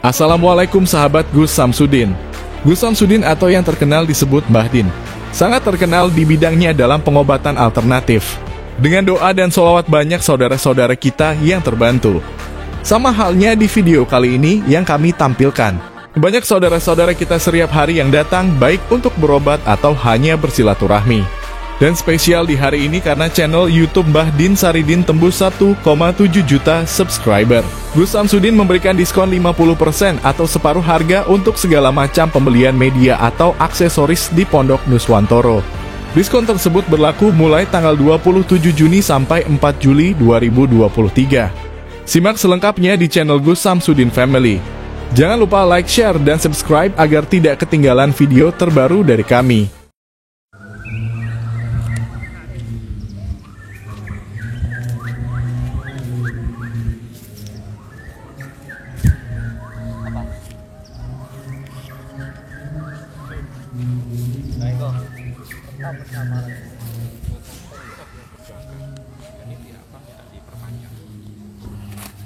Assalamualaikum sahabat Gus Samsudin. Gus Samsudin atau yang terkenal disebut Mbah Din, sangat terkenal di bidangnya dalam pengobatan alternatif. Dengan doa dan sholawat banyak saudara-saudara kita yang terbantu. Sama halnya di video kali ini yang kami tampilkan. Banyak saudara-saudara kita setiap hari yang datang baik untuk berobat atau hanya bersilaturahmi. Dan spesial di hari ini karena channel YouTube Mbah Din Saridin tembus 1,7 juta subscriber. Gus Samsudin memberikan diskon 50% atau separuh harga untuk segala macam pembelian media atau aksesoris di Pondok Nuswantoro. Diskon tersebut berlaku mulai tanggal 27 Juni sampai 4 Juli 2023. Simak selengkapnya di channel Gus Samsudin Family. Jangan lupa like, share, dan subscribe agar tidak ketinggalan video terbaru dari kami.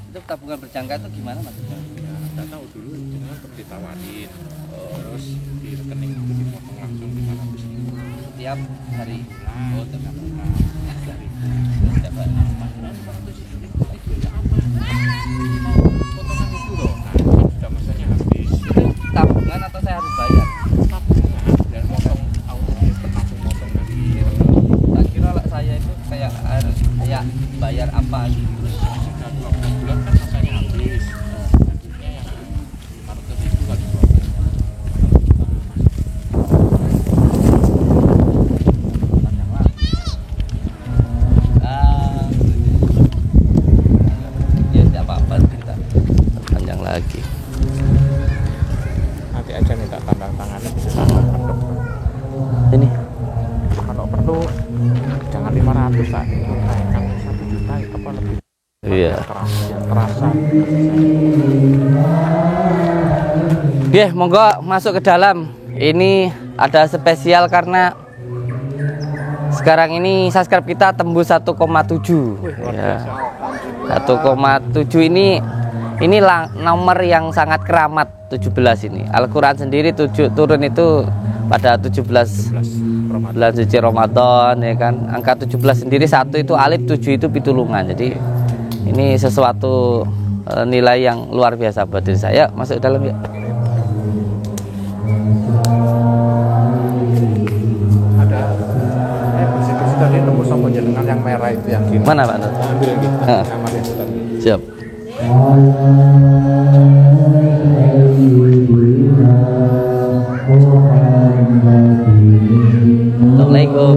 Itu tabungan berjangka itu gimana maksudnya? Ya, nggak tahu dulu dengan ditawarin, terus di rekening itu dipotong langsung 500 ribu Setiap hari. oh tiap bulan dari Setiap hari. potongan itu loh. Nah itu kan sudah masanya habis. Itu tabungan atau saya harus bayar? Tabungan dan motong auto langsung motong dari Tak kira lah saya itu kayak harus kayak bayar apa gitu. terus sudah 12 bulan kan masanya habis. Akhirnya yang 500 ribu kan dipotong. Ya tidak apa-apa kita panjang lagi. Nanti aja minta tanda tangannya bisa tambahkan dokter. Ini Kalau perlu jangan 500 lah, naikkan 1 juta apa lebih. iya. Terasa. Oke, monggo masuk ke dalam. Ini ada spesial karena sekarang ini subscribe kita tembus 1,7. Ya. 1,7 ini nomor yang sangat keramat 17 ini. Al-Quran sendiri turun itu pada 17 bulan suci Ramadan ya kan. Angka 17 sendiri 1 itu alif, 7 itu pitulungan. Jadi ini sesuatu nilai yang luar biasa buat diri saya. Masuk ke dalam ya. Ada bersih-bersih tadi tembus sama jenengan yang merah itu yang gini. Mana Pak? Ambil yang gitu. Ah. Kamar itu tadi. Siap. Assalamualaikum.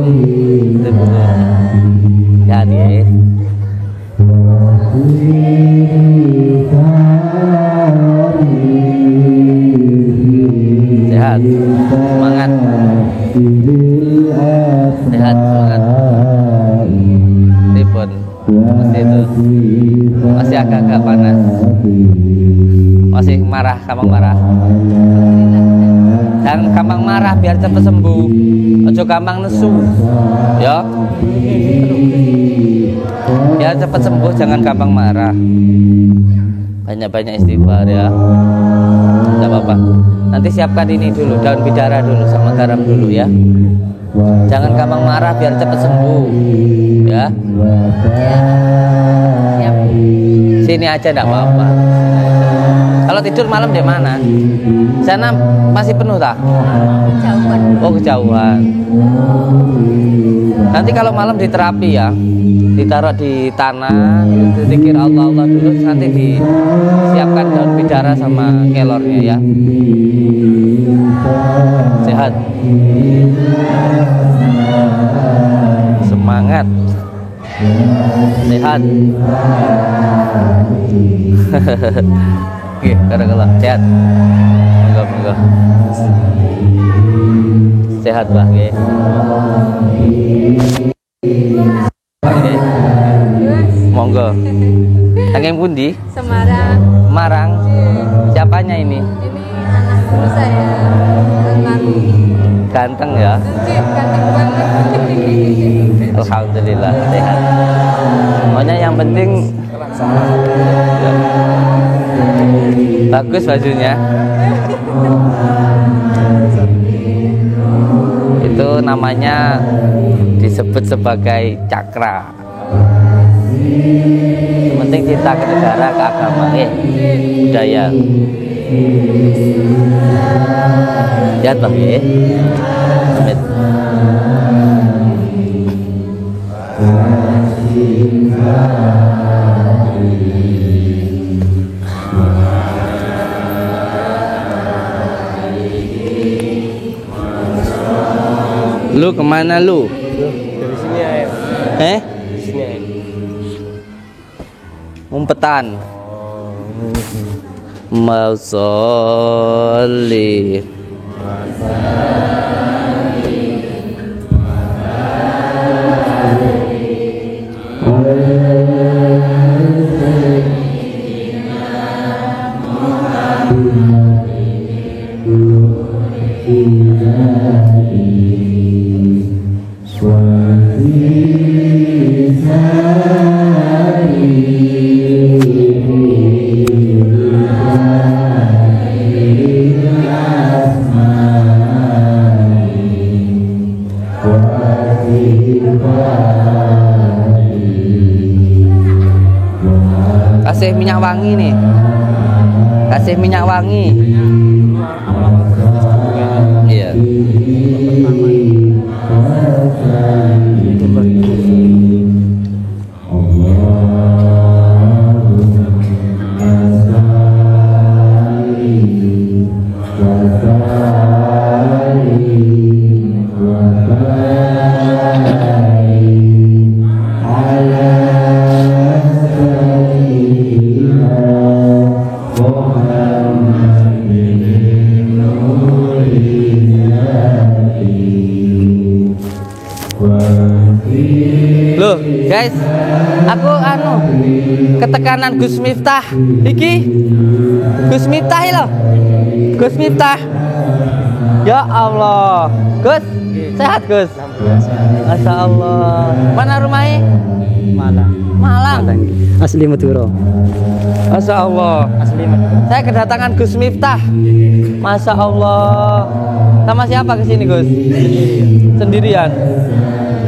Ya dia. Sehat, semangat. Sehat, semangat. Telepon masih itu masih agak-agak panas, masih marah, gampang marah. Jangan gampang marah biar cepat sembuh, ojo gampang nesu ya, biar cepat sembuh, jangan gampang marah. Banyak-banyak istighfar ya, tidak apa-apa. Nanti siapkan ini dulu, daun bidara dulu sama garam dulu ya. Jangan gampang marah biar cepat sembuh ya. Sini aja enggak apa-apa. Kalau tidur malam di mana? Sana masih penuh tak? Kejauhan. Oh kejauhan. Nanti kalau malam diterapi ya, ditaruh di tanah, dikir Allah dulu, nanti disiapkan daun bidara sama kelornya ya. Sehat. Semangat. Sehat. Oke, katakanlah sehat. Monggo. Sehat bah, oke. Oke. Monggo. Saking pundi? Semarang. Semarang. Siapanya ini? Ini anakku saya. Ganteng ya. Ganteng banget. Alhamdulillah sehat. Pokoknya yang penting ya. Bagus bajunya. Itu namanya disebut sebagai cakra. Penting cinta ke negara, ke agama, budaya. Lihat bang, Amit. Lu kemana lu? Dari sini ya. Eh? Di sini ya. Umpetan. Mausolli. Kasih minyak wangi nih. Kasih minyak wangi. Iya. Loh, guys, aku ketekanan Gus Miftah. Iki Gus Miftah loh. Gus Miftah. Ya Allah. Gus, sehat Gus? Masya Allah. Mana rumahnya? Malang. Malang. Asli Madura. Masya Allah. Asli Madura. Saya kedatangan Gus Miftah. Masya Allah. Sama siapa kesini Gus? Sendirian.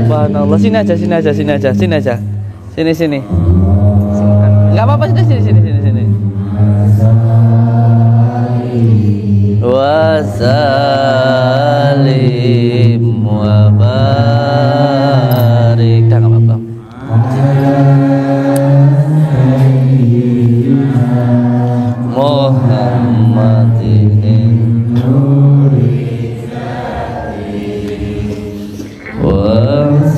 Subhanallah. Sini aja. Sini. Enggak apa-apa, sini. Wasalim wa barik. Dah enggak apa-apa. Muhammadin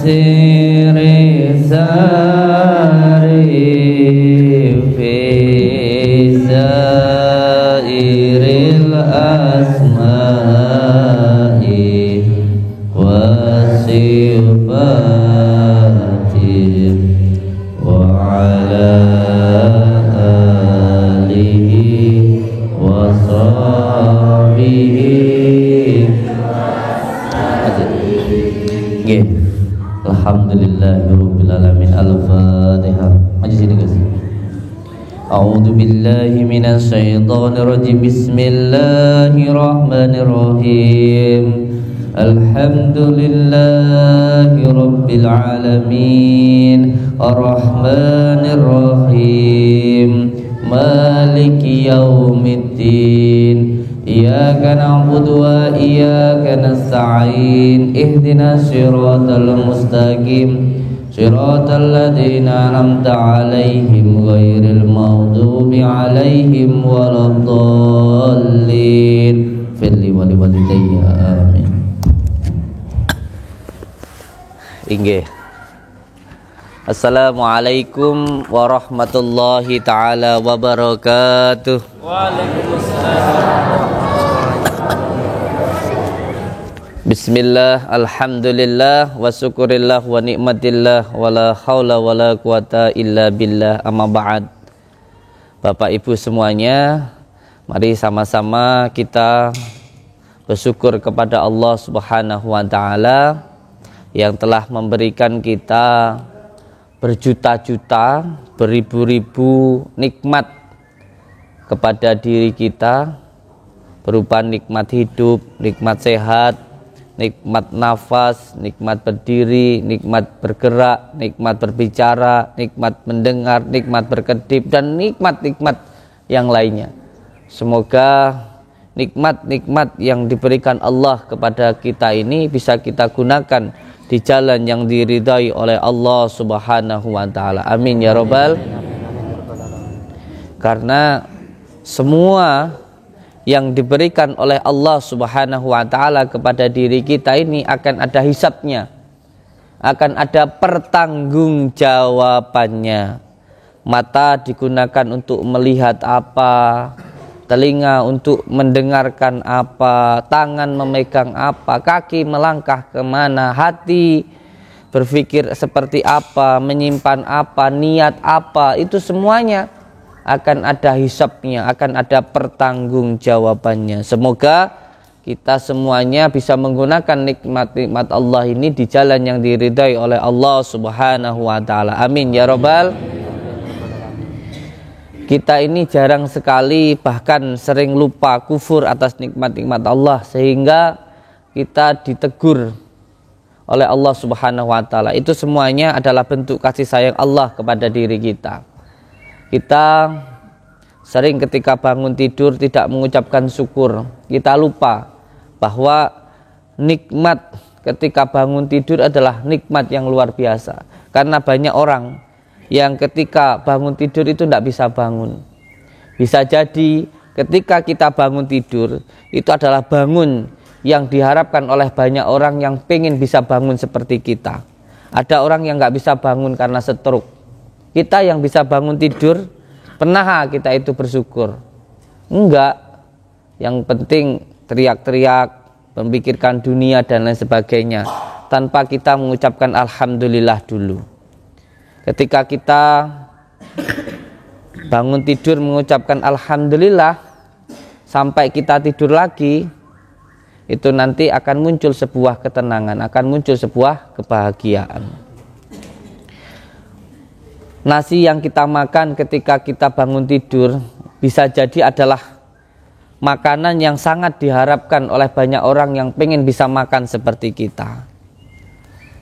siri sari fi zairil asma'i wa sifati wa ala alihi wa sahbihi. Nggih. Alhamdulillahirabbil alamin. Al-Fatihah. Maju sini guys. A'udzu billahi minasy syaithanir rajim. Bismillahirrahmanirrahim. Alhamdulillahirabbil alamin. Arrahmanir rahim. Maliki yaumiddin. Iyyaka na'budu wa iyyaka nasta'in. Ihdinas siratal mustaqim. Siratal ladzina an'amta 'alaihim ghairil maghdubi 'alaihim waladdallin. Fili wa liwalidayya amin. Inggih. Assalamualaikum warahmatullahi taala wabarakatuh. Waalaikumsalam. Bismillah, alhamdulillah, wa syukurillah, wa ni'matillah, wa la hawla wa la quwata illa billah, amma ba'd. Bapak Ibu semuanya, mari sama-sama kita bersyukur kepada Allah Subhanahu wa ta'ala yang telah memberikan kita berjuta-juta, beribu-ribu nikmat kepada diri kita berupa nikmat hidup, nikmat sehat, nikmat nafas, nikmat berdiri, nikmat bergerak, nikmat berbicara, nikmat mendengar, nikmat berkedip, dan nikmat-nikmat yang lainnya. Semoga nikmat-nikmat yang diberikan Allah kepada kita ini bisa kita gunakan di jalan yang diridhai oleh Allah Subhanahu wa taala. Amin ya rabbal. Karena semua yang diberikan oleh Allah Subhanahu wa taala kepada diri kita ini akan ada hisabnya, akan ada pertanggungjawabannya. Mata digunakan untuk melihat apa, telinga untuk mendengarkan apa, tangan memegang apa, kaki melangkah kemana, hati berpikir seperti apa, menyimpan apa, niat apa, itu semuanya akan ada hisabnya, akan ada pertanggungjawabannya. Semoga kita semuanya bisa menggunakan nikmat-nikmat Allah ini di jalan yang diridhai oleh Allah Subhanahu wa taala. Amin ya rabbal. Kita ini jarang sekali, bahkan sering lupa, kufur atas nikmat-nikmat Allah, sehingga kita ditegur oleh Allah Subhanahu wa taala. Itu semuanya adalah bentuk kasih sayang Allah kepada diri kita. Kita sering ketika bangun tidur tidak mengucapkan syukur. Kita lupa bahwa nikmat ketika bangun tidur adalah nikmat yang luar biasa. Karena banyak orang yang ketika bangun tidur itu tidak bisa bangun. Bisa jadi ketika kita bangun tidur itu adalah bangun yang diharapkan oleh banyak orang yang pengen bisa bangun seperti kita. Ada orang yang nggak bisa bangun karena stroke. Kita yang bisa bangun tidur, pernah kita itu bersyukur? Enggak. Yang penting teriak-teriak, memikirkan dunia dan lain sebagainya, tanpa kita mengucapkan alhamdulillah dulu. Ketika kita bangun tidur mengucapkan alhamdulillah, sampai kita tidur lagi, itu nanti akan muncul sebuah ketenangan, akan muncul sebuah kebahagiaan. Nasi yang kita makan ketika kita bangun tidur bisa jadi adalah makanan yang sangat diharapkan oleh banyak orang yang pengen bisa makan seperti kita.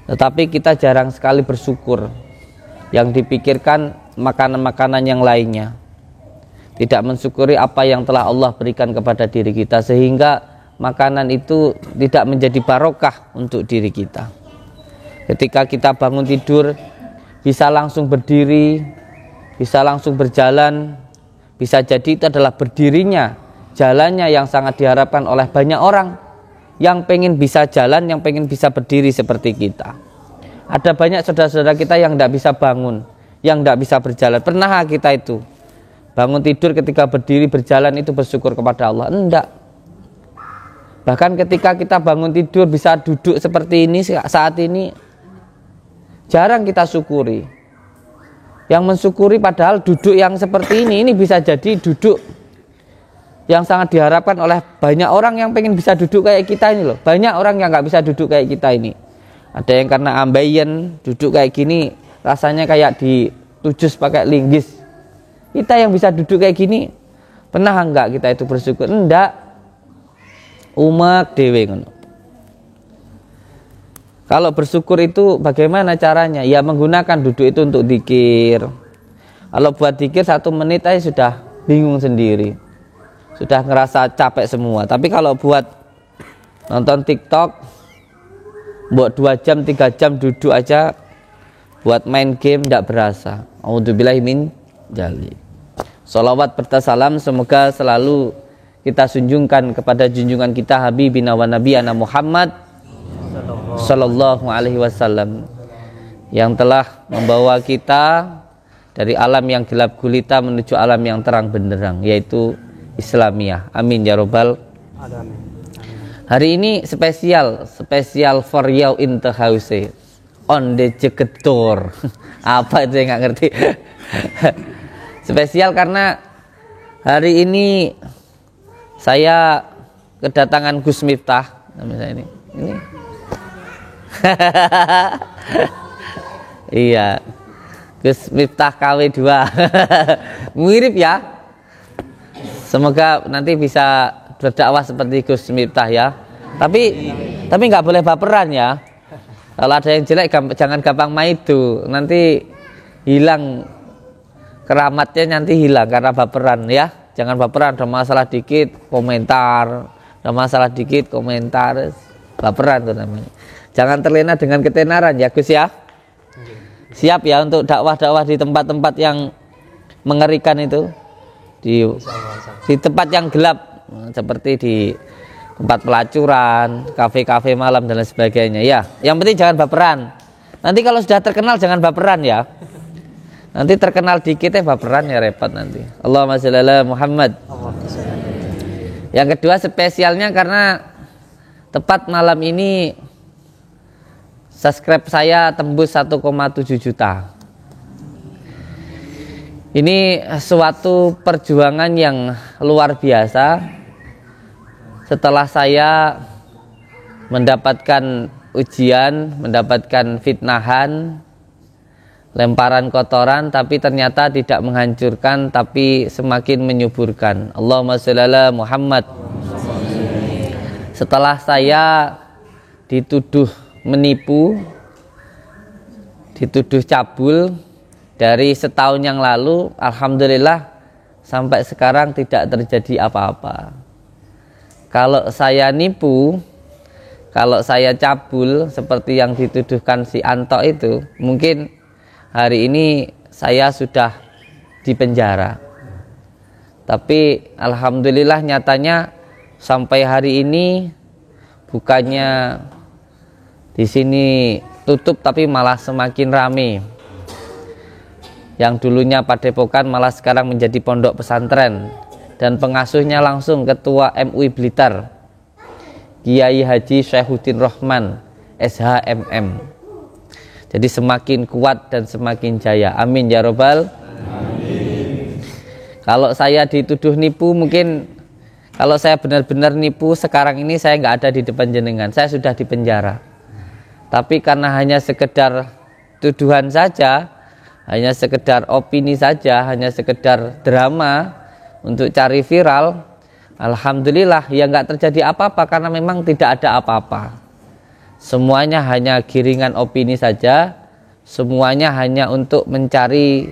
Tetapi kita jarang sekali bersyukur. Yang dipikirkan makanan-makanan yang lainnya. Tidak mensyukuri apa yang telah Allah berikan kepada diri kita, sehingga makanan itu tidak menjadi barokah untuk diri kita. Ketika kita bangun tidur, bisa langsung berdiri, bisa langsung berjalan, bisa jadi itu adalah berdirinya, jalannya yang sangat diharapkan oleh banyak orang yang pengen bisa jalan, yang pengen bisa berdiri seperti kita. Ada banyak saudara-saudara kita yang tidak bisa bangun, yang tidak bisa berjalan. Pernah kita itu bangun tidur ketika berdiri berjalan itu bersyukur kepada Allah? Enggak. Bahkan ketika kita bangun tidur bisa duduk seperti ini saat ini, jarang kita syukuri. Yang mensyukuri padahal duduk yang seperti ini bisa jadi duduk yang sangat diharapkan oleh banyak orang yang pengen bisa duduk kayak kita ini loh. Banyak orang yang nggak bisa duduk kayak kita ini. Ada yang karena ambeien duduk kayak gini rasanya kayak ditujus pakai linggis. Kita yang bisa duduk kayak gini, pernah enggak kita itu bersyukur? Enggak. Umak dewe ngono. Kalau bersyukur itu bagaimana caranya? Ya menggunakan duduk itu untuk dzikir. Kalau buat dzikir 1 menit aja sudah bingung sendiri. Sudah ngerasa capek semua. Tapi kalau buat nonton TikTok, buat 2 jam, 3 jam duduk aja, buat main game tidak berasa. A'udzubillahi min dzalik. Shalawat bertasalam semoga selalu kita junjungkan kepada junjungan kita Habibina wa Nabiyana Muhammad Sallallahu alaihi wasallam, yang telah membawa kita dari alam yang gelap gulita menuju alam yang terang benderang, yaitu Islamiyah. Amin ya robbal. Hari ini spesial for you in the house, on the jegedor. Apa itu yang nggak ngerti? Spesial karena hari ini saya kedatangan Gus Miftah, namanya ini. Iya, Gus Miftah KW2. Mirip ya. Semoga nanti bisa berdakwah seperti Gus Miftah ya. Tapi nggak boleh baperan ya. Kalau ada yang jelek jangan gampang maidu, nanti hilang keramatnya, nanti hilang karena baperan ya. Jangan baperan, ada masalah dikit komentar, ada masalah dikit komentar, baperan itu namanya. Jangan terlena dengan ketenaran ya Gus ya. Siap ya untuk dakwah-dakwah di tempat-tempat yang mengerikan itu, di tempat yang gelap seperti di tempat pelacuran, kafe-kafe malam dan lain sebagainya ya. Yang penting jangan baperan. Nanti kalau sudah terkenal jangan baperan ya. Nanti terkenal dikit baperan ya repot nanti. Allahumma sholli ala Muhammad. Yang kedua spesialnya karena tepat malam ini subscribe saya tembus 1,7 juta. Ini suatu perjuangan yang luar biasa. Setelah saya mendapatkan ujian, mendapatkan fitnahan, lemparan kotoran, tapi ternyata tidak menghancurkan, tapi semakin menyuburkan. Allahumma sholli ala Muhammad. Setelah saya dituduh menipu, dituduh cabul dari setahun yang lalu, alhamdulillah sampai sekarang tidak terjadi apa-apa. Kalau saya nipu, kalau saya cabul seperti yang dituduhkan si Anto itu, mungkin hari ini saya sudah di penjara. Tapi alhamdulillah nyatanya sampai hari ini bukannya di sini tutup tapi malah semakin ramai. Yang dulunya padepokan malah sekarang menjadi pondok pesantren, dan pengasuhnya langsung Ketua MUI Blitar, Kiai Haji Syaihuddin Rahman SHMM. Jadi semakin kuat dan semakin jaya. Amin ya robbal. Amin. Kalau saya dituduh nipu, mungkin kalau saya benar-benar nipu sekarang ini saya nggak ada di depan jenengan, saya sudah di penjara. Tapi karena hanya sekedar tuduhan saja, hanya sekedar opini saja, hanya sekedar drama untuk cari viral, alhamdulillah ya nggak terjadi apa-apa karena memang tidak ada apa-apa. Semuanya hanya giringan opini saja, semuanya hanya untuk mencari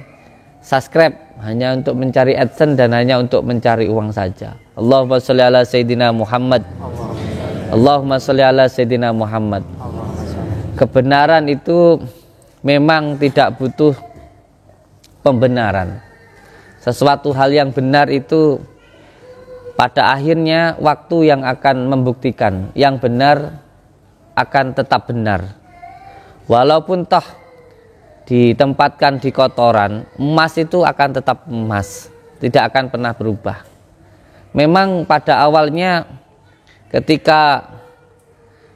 subscribe, hanya untuk mencari AdSense dan hanya untuk mencari uang saja. Allahumma sholli ala Sayyidina Muhammad. Allahumma sholli ala Sayyidina Muhammad. Kebenaran itu memang tidak butuh pembenaran. Sesuatu hal yang benar itu pada akhirnya waktu yang akan membuktikan. Yang benar akan tetap benar. Walaupun toh ditempatkan di kotoran, emas itu akan tetap emas, tidak akan pernah berubah. Memang pada awalnya ketika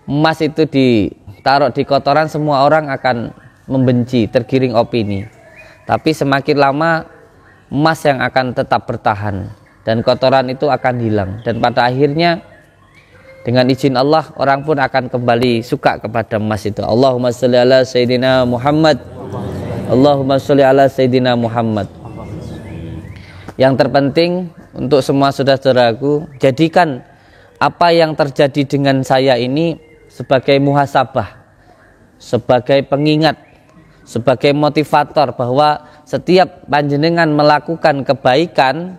emas itu ditaruh di kotoran, semua orang akan membenci, tergiring opini. Tapi semakin lama emas yang akan tetap bertahan dan kotoran itu akan hilang, dan pada akhirnya dengan izin Allah orang pun akan kembali suka kepada emas itu. Allahumma sholli ala Sayyidina Muhammad. Allahumma sholli ala Sayyidina Muhammad. Yang terpenting untuk semua saudara-saudaraku, jadikan apa yang terjadi dengan saya ini sebagai muhasabah, sebagai pengingat, sebagai motivator bahwa setiap panjenengan melakukan kebaikan,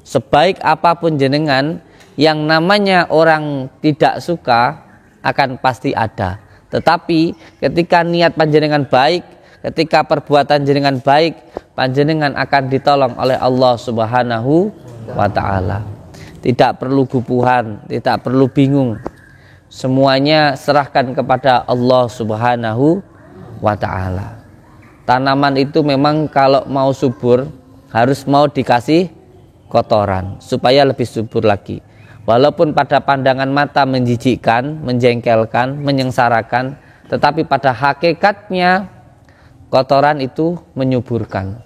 sebaik apapun jenengan, yang namanya orang tidak suka akan pasti ada. Tetapi ketika niat panjenengan baik, ketika perbuatan jenengan baik, panjenengan akan ditolong oleh Allah Subhanahu wa ta'ala. Tidak perlu gupuhan, tidak perlu bingung. Semuanya serahkan kepada Allah Subhanahu wa ta'ala. Tanaman itu memang kalau mau subur harus mau dikasih kotoran supaya lebih subur lagi. Walaupun pada pandangan mata menjijikkan, menjengkelkan, menyengsarakan, tetapi pada hakikatnya kotoran itu menyuburkan.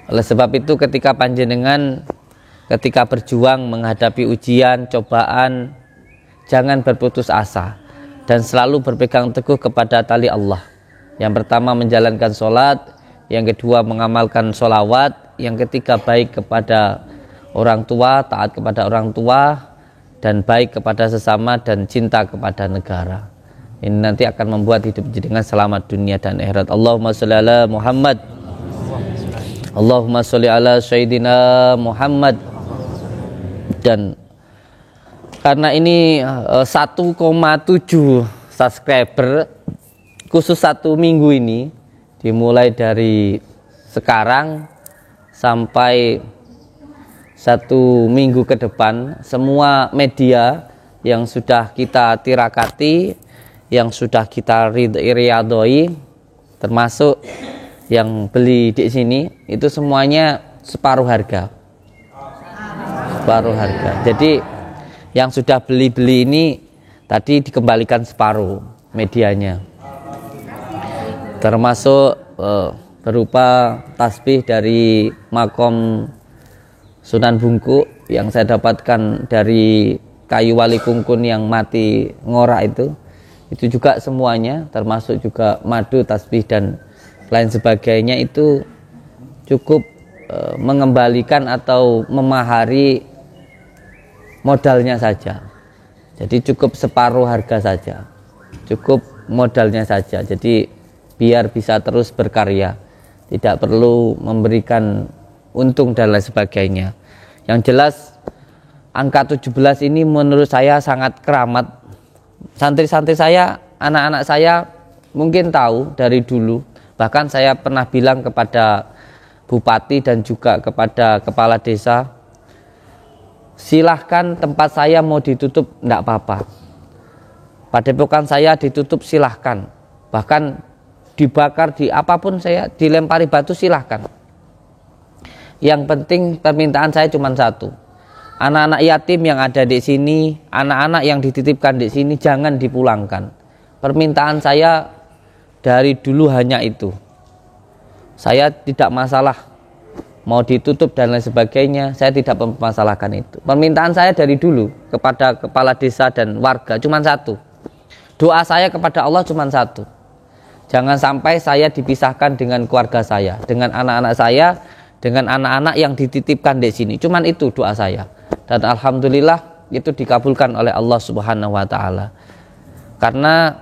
Oleh sebab itu ketika panjenengan ketika berjuang menghadapi ujian, cobaan, jangan berputus asa dan selalu berpegang teguh kepada tali Allah. Yang pertama menjalankan sholat, yang kedua mengamalkan sholawat, yang ketiga baik kepada orang tua, taat kepada orang tua, dan baik kepada sesama, dan cinta kepada negara. Ini nanti akan membuat hidup dengan selamat dunia dan akhirat. Allahumma sholli ala Muhammad. Allahumma sholli ala Sayyidina Muhammad. Dan karena ini 1,7 subscriber khusus 1 minggu ini, dimulai dari sekarang sampai 1 minggu ke depan, semua media yang sudah kita tirakati, yang sudah kita riyadhoi, termasuk yang beli di sini, itu semuanya separuh harga. Separuh harga. Jadi yang sudah beli ini tadi dikembalikan separuh medianya, termasuk berupa tasbih dari makom Sunan Bungkuk yang saya dapatkan dari kayu wali kungkun yang mati ngorak itu juga semuanya, termasuk juga madu, tasbih dan lain sebagainya, itu cukup mengembalikan atau memahari modalnya saja. Jadi cukup separuh harga saja, cukup modalnya saja. Jadi biar bisa terus berkarya, tidak perlu memberikan untung dan lain sebagainya. Yang jelas angka 17 ini menurut saya sangat keramat. Santri-santri saya, anak-anak saya mungkin tahu dari dulu. Bahkan saya pernah bilang kepada bupati dan juga kepada kepala desa, silahkan tempat saya mau ditutup, enggak apa-apa. Padepokan saya ditutup silahkan. Bahkan dibakar, di apapun, saya dilempari batu silahkan. Yang penting permintaan saya cuma satu, anak-anak yatim yang ada di sini, anak-anak yang dititipkan di sini jangan dipulangkan. Permintaan saya dari dulu hanya itu. Saya tidak masalah mau ditutup dan lain sebagainya, saya tidak mempermasalahkan itu. Permintaan saya dari dulu kepada kepala desa dan warga cuma satu. Doa saya kepada Allah cuma satu, jangan sampai saya dipisahkan dengan keluarga saya, dengan anak-anak saya, dengan anak-anak yang dititipkan di sini. Cuman itu doa saya. Dan alhamdulillah itu dikabulkan oleh Allah Subhanahu wa taala. Karena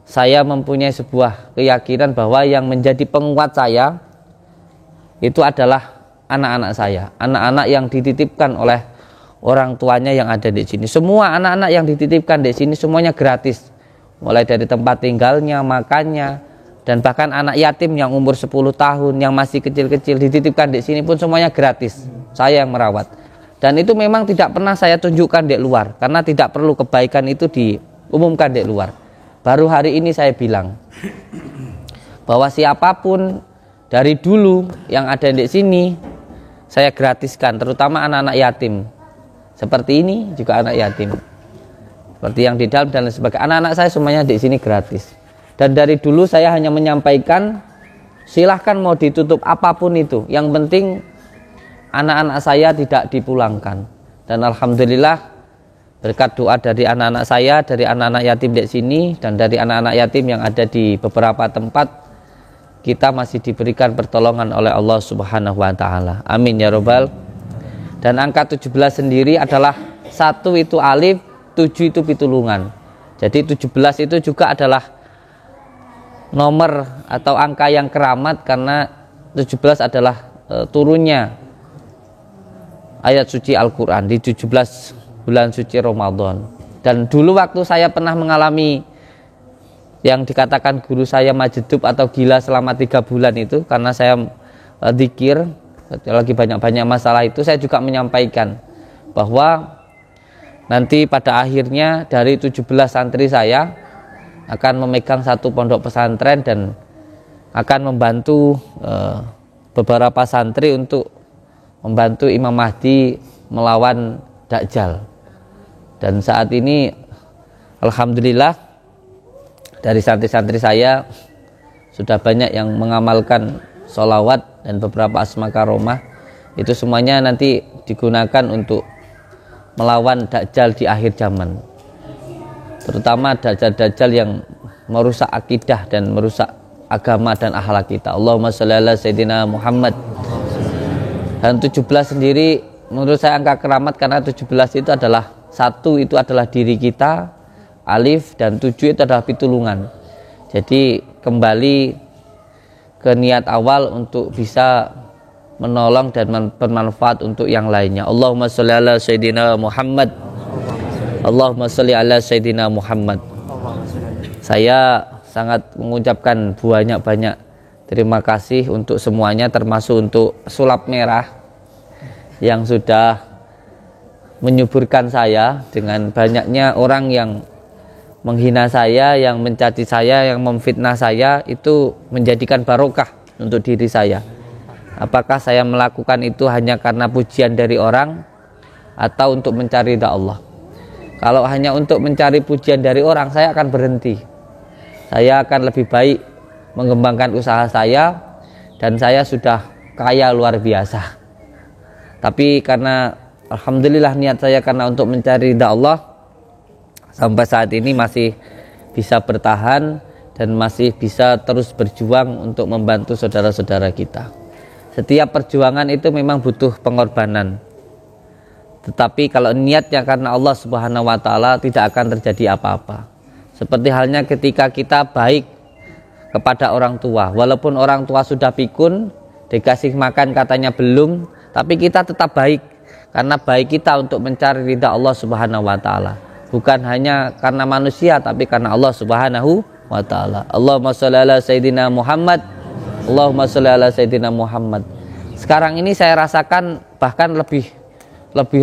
saya mempunyai sebuah keyakinan bahwa yang menjadi penguat saya itu adalah anak-anak saya, anak-anak yang dititipkan oleh orang tuanya yang ada di sini. Semua anak-anak yang dititipkan di sini semuanya gratis. Mulai dari tempat tinggalnya, makannya, dan bahkan anak yatim yang umur 10 tahun yang masih kecil-kecil dititipkan di sini pun semuanya gratis. Saya yang merawat. Dan itu memang tidak pernah saya tunjukkan di luar, karena tidak perlu kebaikan itu diumumkan di luar. Baru hari ini saya bilang bahwa siapapun dari dulu yang ada di sini saya gratiskan, terutama anak-anak yatim. Seperti ini juga anak yatim, seperti yang di dalam dan lain sebagainya. Anak-anak saya semuanya di sini gratis. Dan dari dulu saya hanya menyampaikan, silahkan mau ditutup apapun itu, yang penting anak-anak saya tidak dipulangkan. Dan alhamdulillah berkat doa dari anak-anak saya, dari anak-anak yatim di sini, dan dari anak-anak yatim yang ada di beberapa tempat, kita masih diberikan pertolongan oleh Allah Subhanahu wa taala. Amin ya robbal. Dan angka 17 sendiri adalah 1 itu alif, 7 itu pitulungan. Jadi 17 itu juga adalah nomor atau angka yang keramat, karena 17 adalah turunnya ayat suci Al-Quran di 17 bulan suci Ramadan. Dan dulu waktu saya pernah mengalami yang dikatakan guru saya majdub atau gila selama 3 bulan itu, karena saya dzikir lagi banyak-banyak masalah itu, saya juga menyampaikan bahwa nanti pada akhirnya dari 17 santri saya akan memegang 1 pondok pesantren dan akan membantu beberapa santri untuk membantu Imam Mahdi melawan Dajjal. Dan saat ini alhamdulillah dari santri-santri saya sudah banyak yang mengamalkan sholawat dan beberapa asma karomah. Itu semuanya nanti digunakan untuk melawan Dajjal di akhir zaman, terutama dajjal-dajjal yang merusak akidah dan merusak agama dan akhlak kita. Allahumma sholli ala Sayyidina Muhammad. Dan 17 sendiri menurut saya angka keramat karena 17 itu adalah 1 itu adalah diri kita, alif, dan 7 itu adalah pitulungan. Jadi kembali ke niat awal untuk bisa menolong dan bermanfaat untuk yang lainnya. Allahumma sholli ala sayyidina Muhammad. Allahumma sholli ala sayyidina Muhammad. Saya sangat mengucapkan banyak-banyak terima kasih untuk semuanya, termasuk untuk sulap merah yang sudah menyuburkan saya dengan banyaknya orang yang menghina saya, yang mencaci saya, yang memfitnah saya. Itu menjadikan barokah untuk diri saya. Apakah saya melakukan itu hanya karena pujian dari orang atau untuk mencari ridha Allah? Kalau hanya untuk mencari pujian dari orang, saya akan berhenti. Saya akan lebih baik mengembangkan usaha saya, dan saya sudah kaya luar biasa. Tapi karena alhamdulillah niat saya karena untuk mencari ridha Allah, sampai saat ini masih bisa bertahan dan masih bisa terus berjuang untuk membantu saudara-saudara kita. Setiap perjuangan itu memang butuh pengorbanan. Tetapi kalau niatnya karena Allah Subhanahu wa taala, tidak akan terjadi apa-apa. Seperti halnya ketika kita baik kepada orang tua, walaupun orang tua sudah pikun, dikasih makan katanya belum, tapi kita tetap baik karena baik kita untuk mencari ridha Allah Subhanahu wa taala. Bukan hanya karena manusia, tapi karena Allah Subhanahu wa taala. Allahumma sholli ala sayyidina Muhammad. Allahumma sholli ala sayyidina Muhammad. Sekarang ini saya rasakan bahkan lebih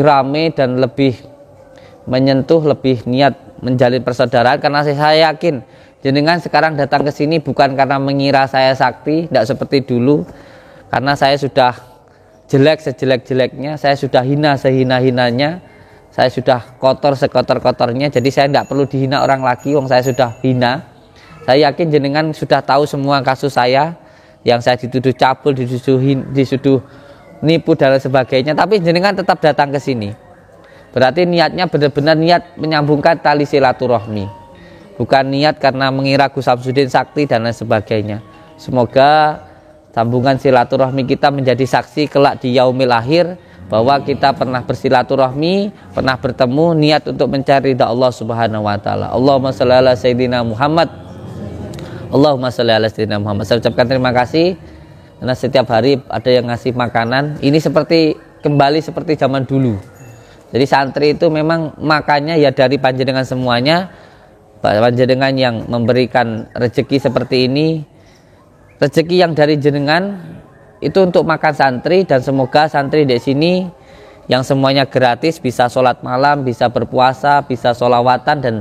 rame dan lebih menyentuh, lebih niat menjalin persaudaraan, karena saya yakin jenengan sekarang datang ke sini bukan karena mengira saya sakti, tidak seperti dulu, karena saya sudah jelek sejelek-jeleknya, saya sudah hina sehina-hinanya, saya sudah kotor sekotor-kotornya, jadi saya tidak perlu dihina orang lagi, wong saya sudah hina. Saya yakin jenengan sudah tahu semua kasus saya, yang saya dituduh cabul, dituduh nipu dan sebagainya, tapi jenengan tetap datang ke sini. Berarti niatnya benar-benar niat menyambungkan tali silaturahmi, bukan niat karena mengira Gus Samsudin sakti dan lain sebagainya. Semoga sambungan silaturahmi kita menjadi saksi kelak di yaumil akhir bahwa kita pernah bersilaturahmi, pernah bertemu niat untuk mencari ridha Allah Subhanahu wa taala. Allahumma sholli ala sayyidina Muhammad. Allahumma sholli ala sayyidina Muhammad. Saya ucapkan terima kasih karena setiap hari ada yang ngasih makanan. Ini kembali seperti zaman dulu. Jadi santri itu memang makannya ya dari panjenengan semuanya. Panjenengan yang memberikan rezeki seperti ini, rezeki yang dari jenengan itu untuk makan santri, dan semoga santri di sini yang semuanya gratis bisa sholat malam, bisa berpuasa, bisa sholawatan, dan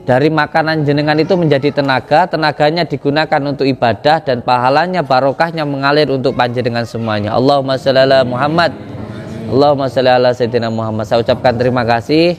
dari makanan jenengan itu menjadi tenaganya digunakan untuk ibadah, dan pahalanya barokahnya mengalir untuk panjenengan semuanya. Allahumma sholli ala Muhammad. Allahumma sholli ala sayyidina Muhammad. Saya ucapkan terima kasih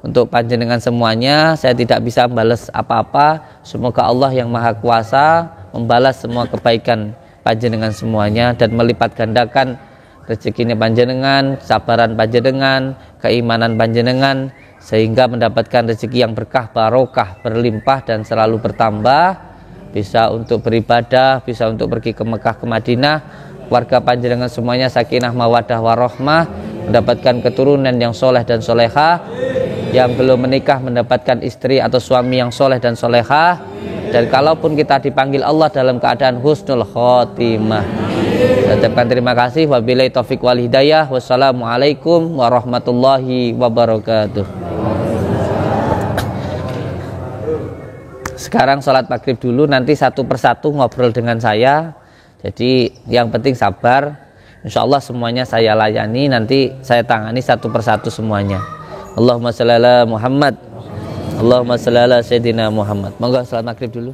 untuk panjenengan semuanya. Saya tidak bisa membalas apa-apa. Semoga Allah yang Maha Kuasa membalas semua kebaikan panjenengan semuanya dan melipat gandakan rezekinya panjenengan, sabaran panjenengan, keimanan panjenengan, sehingga mendapatkan rezeki yang berkah, barokah, berlimpah dan selalu bertambah. Bisa untuk beribadah, bisa untuk pergi ke Mekah, ke Madinah. Warga panjenengan semuanya sakinah mawadah warohmah, mendapatkan keturunan yang soleh dan solehah, yang belum menikah mendapatkan istri atau suami yang soleh dan solehah, dan kalaupun kita dipanggil Allah dalam keadaan husnul khotimah. Saya ucapkan terima kasih. Wabillahi taufiq wal hidayah. Wassalamualaikum warahmatullahi wabarakatuh. Sekarang sholat maghrib dulu, nanti satu persatu ngobrol dengan saya. Jadi yang penting sabar. Insya Allah semuanya saya layani, nanti saya tangani satu persatu semuanya. Allahumma sholli ala Muhammad. Allahumma sholli ala sayyidina Muhammad. Monggo sholat maghrib dulu.